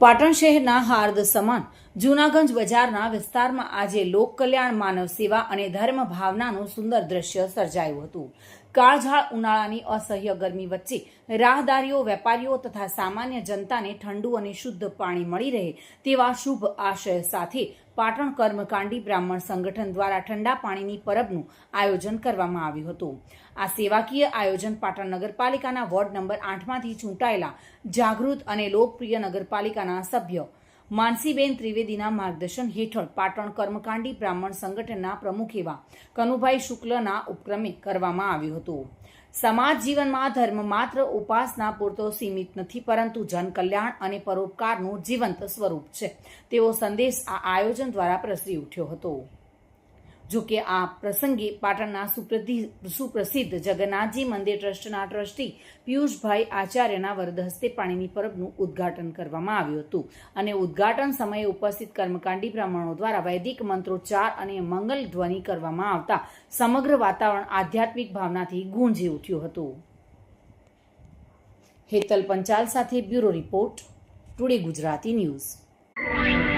પાટણ શહેરના હાર્દ સમાન જૂનાગંજ બજારના વિસ્તારમાં આજે લોક કલ્યાણ, માનવ સેવા અને ધર્મ ભાવનાનું સુંદર દ્રશ્ય સર્જાયું હતું. કાળઝાળ ઉનાળાની અસહ્ય ગરમી વચ્ચે રાહદારીઓ, વેપારીઓ તથા સામાન્ય જનતાને ઠંડુ અને શુદ્ધ પાણી મળી રહે તેવા શુભ આશય સાથે પાટણ કર્મકાંડી બ્રાહ્મણ સંગઠન દ્વારા ઠંડા પાણીની પરબનું આયોજન કરવામાં આવ્યું હતું. આ સેવાકીય આયોજન પાટણ નગરપાલિકાના વોર્ડ નંબર 8માંથી ચૂંટાયેલા જાગૃત અને લોકપ્રિય નગરપાલિકાના સભ્ય માનસીબેન ત્રિવેદીના માર્ગદર્શન હેઠળ પાટણ કર્મકાંડી બ્રાહ્મણ સંગઠનના પ્રમુખ એવા કનુભાઈ શુક્લના ઉપક્રમે કરવામાં આવ્યું હતું. સમાજ જીવનમાં ધર્મ માત્ર ઉપાસના પૂરતો સીમિત નથી, પરંતુ જનકલ્યાણ અને પરોપકારનું જીવંત સ્વરૂપ છે તેવો સંદેશ આ આયોજન દ્વારા પ્રસરી ઉઠ્યો હતો. જો કે આ પ્રસંગે પાટણના સુપ્રસિદ્ધ જગન્નાથજી મંદિર ટ્રસ્ટના ટ્રસ્ટી પિયુષભાઈ આચાર્યના વરદ હસ્તે પાણીની પરબનું ઉદ્ઘાટન કરવામાં આવ્યું હતું અને ઉદ્ઘાટન સમયે ઉપસ્થિત કર્મકાંડી બ્રાહ્મણો દ્વારા વૈદિક મંત્રોચ્ચાર અને મંગલ ધ્વનિ કરવામાં આવતા સમગ્ર વાતાવરણ આધ્યાત્મિક ભાવનાથી ગુંજી ઉઠ્યું હતું. હેતલ પંચાલ સાથે bureau report, today Gujarati news.